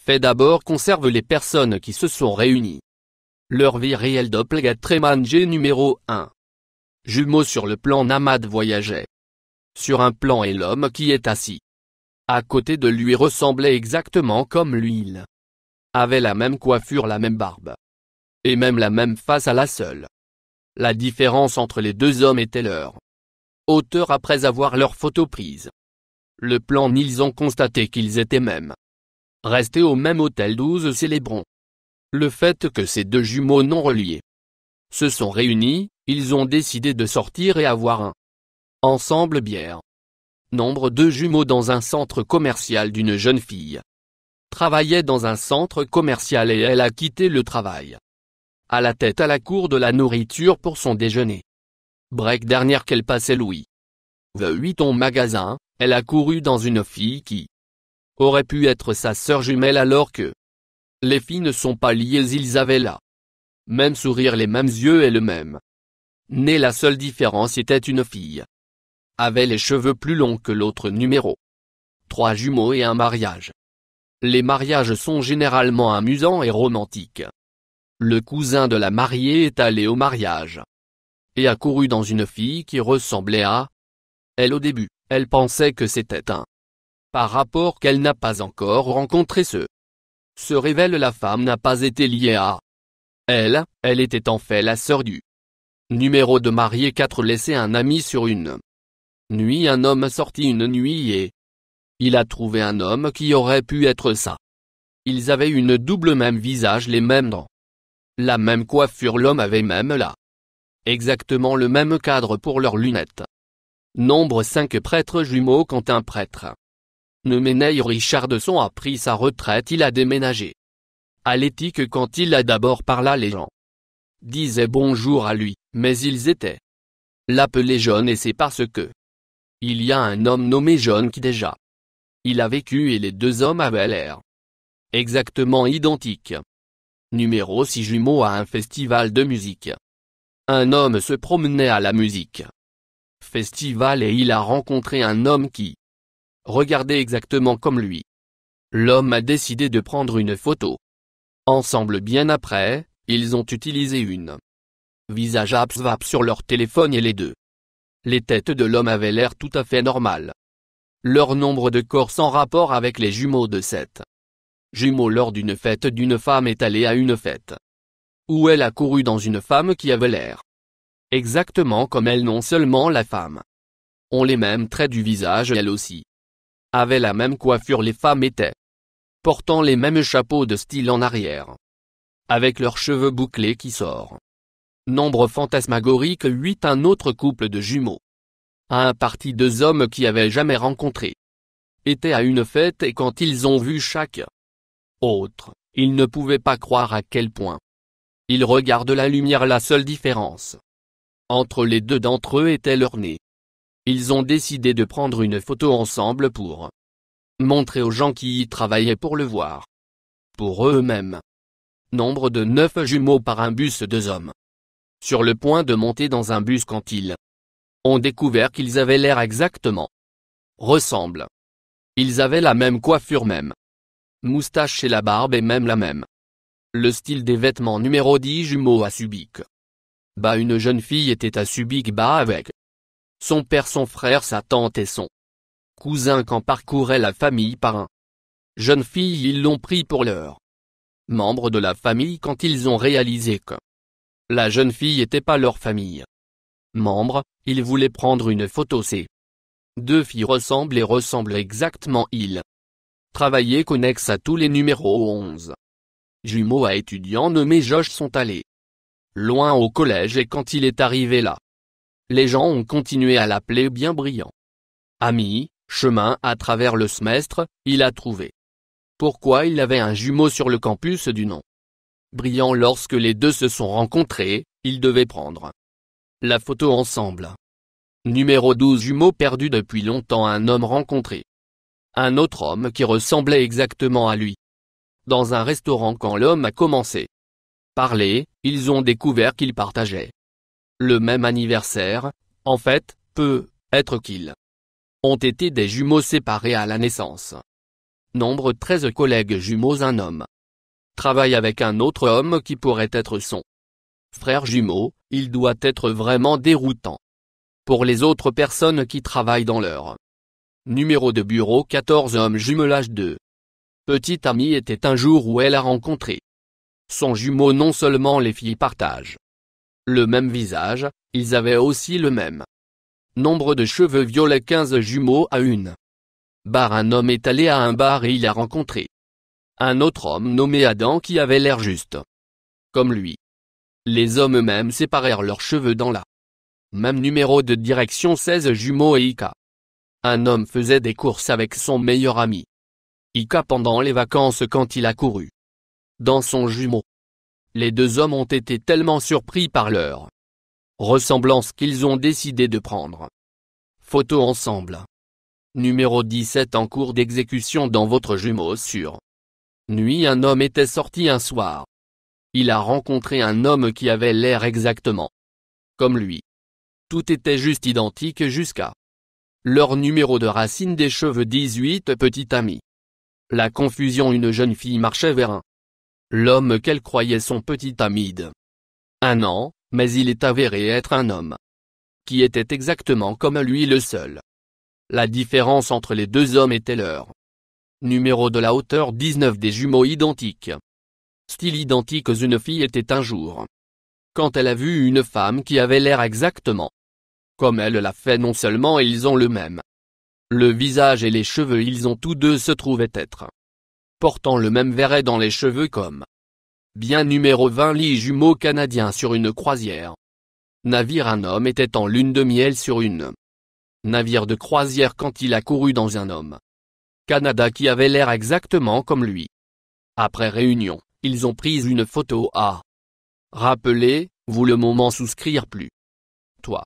Fait d'abord conserve les personnes qui se sont réunies. Leur vie réelle doppelganger numéro 1. Jumeaux sur le plan Namad voyageait. Sur un plan est l'homme qui est assis. À côté de lui ressemblait exactement comme lui. Il avait la même coiffure, la même barbe. Et même la même face à la seule. La différence entre les deux hommes était leur hauteur après avoir leur photo prise. Le plan, ils ont constaté qu'ils étaient même restés au même hôtel 12 célébrons le fait que ces deux jumeaux non reliés se sont réunis. Ils ont décidé de sortir et avoir un ensemble bière. Nombre de jumeaux dans un centre commercial. D'une jeune fille travaillait dans un centre commercial et elle a quitté le travail à la tête à la cour de la nourriture pour son déjeuner. Break dernière qu'elle passait Louis Vuitton magasin, elle a couru dans une fille qui aurait pu être sa sœur jumelle alors que les filles ne sont pas liées. Ils avaient là même sourire, les mêmes yeux et le même nez. La seule différence était une fille avait les cheveux plus longs que l'autre. Numéro 3 jumeaux et un mariage. Les mariages sont généralement amusants et romantiques. Le cousin de la mariée est allé au mariage et a couru dans une fille qui ressemblait à elle. Au début, elle pensait que c'était un par rapport qu'elle n'a pas encore rencontré. Se révèle la femme n'a pas été liée à elle était en fait la sœur du numéro de marié 4. Laissé un ami sur une nuit. Un homme sorti une nuit et il a trouvé un homme qui aurait pu être ça. Ils avaient une double, même visage, les mêmes dents, la même coiffure. L'homme avait même là exactement le même cadre pour leurs lunettes. Nombre 5 prêtres jumeaux. Quand un prêtre nommé Richardson a pris sa retraite, il a déménagé à l'éthique. Quand il a d'abord parlé, les gens disaient bonjour à lui, mais ils étaient l'appelé John et c'est parce que il y a un homme nommé John qui déjà il a vécu et les deux hommes avaient l'air exactement identiques. Numéro 6 jumeaux à un festival de musique. Un homme se promenait à la musique festival et il a rencontré un homme qui regardait exactement comme lui. L'homme a décidé de prendre une photo ensemble. Bien après, ils ont utilisé une visage app sur leur téléphone et les têtes de l'homme avaient l'air tout à fait normales. Leur nombre de corps sans rapport avec les jumeaux de 7 jumeaux lors d'une fête d'une femme est allée à une fête où elle a couru dans une femme qui avait l'air exactement comme elle. Non seulement la femme ont les mêmes traits du visage, elle aussi avait la même coiffure. Les femmes étaient portant les mêmes chapeaux de style en arrière avec leurs cheveux bouclés qui sort. Nombre fantasmagorique 8. Un autre couple de jumeaux à un parti. Deux hommes qui avaient jamais rencontré étaient à une fête et quand ils ont vu chaque autre, ils ne pouvaient pas croire à quel point ils regardent la lumière. La seule différence entre les deux d'entre eux était leur nez. Ils ont décidé de prendre une photo ensemble pour montrer aux gens qui y travaillaient pour le voir pour eux-mêmes. Nombre de 9 jumeaux par un bus. Deux hommes sur le point de monter dans un bus quand ils ont découvert qu'ils avaient l'air exactement ressemble. Ils avaient la même coiffure, même moustache et la barbe et même la même le style des vêtements. Numéro 10 jumeaux à Subic. Une jeune fille était à Subic avec son père, son frère, sa tante et son cousin. Quand parcourait la famille par un jeune fille, ils l'ont pris pour leur membre de la famille. Quand ils ont réalisé que la jeune fille n'était pas leur famille membre, ils voulaient prendre une photo. Ces deux filles ressemblent exactement. Ils travaillaient connexes à tous les numéros 11 jumeaux à étudiants nommés Josh sont allés loin au collège et quand il est arrivé là, les gens ont continué à l'appeler bien brillant. Ami, chemin à travers le semestre, il a trouvé pourquoi il avait un jumeau sur le campus du nom brillant. Lorsque les deux se sont rencontrés, ils devaient prendre la photo ensemble. Numéro 12 jumeaux perdus depuis longtemps. Un homme rencontré un autre homme qui ressemblait exactement à lui dans un restaurant. Quand l'homme a commencé à parler, ils ont découvert qu'ils partageaient le même anniversaire. En fait, peut être qu'ils ont été des jumeaux séparés à la naissance. Nombre 13 collègues jumeaux. Un homme travaille avec un autre homme qui pourrait être son frère jumeau, il doit être vraiment déroutant pour les autres personnes qui travaillent dans leur numéro de bureau. 14 hommes jumelage. 2 petite amie était un jour où elle a rencontré son jumeau. Non seulement les filles partagent le même visage, ils avaient aussi le même nombre de cheveux violets. 15 jumeaux à une bar. Un homme est allé à un bar et il a rencontré un autre homme nommé Adam qui avait l'air juste comme lui. Les hommes eux-mêmes séparèrent leurs cheveux dans la même numéro de direction. 16 jumeaux et Ika. Un homme faisait des courses avec son meilleur ami Ika pendant les vacances quand il a couru dans son jumeau. Les deux hommes ont été tellement surpris par leur ressemblance qu'ils ont décidé de prendre photo ensemble. Numéro 17 en cours d'exécution dans votre jumeau. Sur nuit. Un homme était sorti un soir. Il a rencontré un homme qui avait l'air exactement comme lui. Tout était juste identique jusqu'à leur numéro de racine des cheveux. 18 petite amie. La confusion. Une jeune fille marchait vers l'homme qu'elle croyait son petit ami d'1 an, mais il est avéré être un homme qui était exactement comme lui. Le seul la différence entre les deux hommes était leur numéro de la hauteur. 19 des jumeaux identiques. Style identique. Une fille était un jour quand elle a vu une femme qui avait l'air exactement comme elle l'a fait. Non seulement ils ont le même le visage et les cheveux, ils ont tous deux se trouvaient être portant le même béret dans les cheveux comme bien. Numéro 20 les jumeaux canadiens sur une croisière navire. Un homme était en lune de miel sur une navire de croisière quand il a couru dans un homme Canada qui avait l'air exactement comme lui. Après réunion, ils ont pris une photo. Rappelez-vous le moment. Souscrire plus. Toi.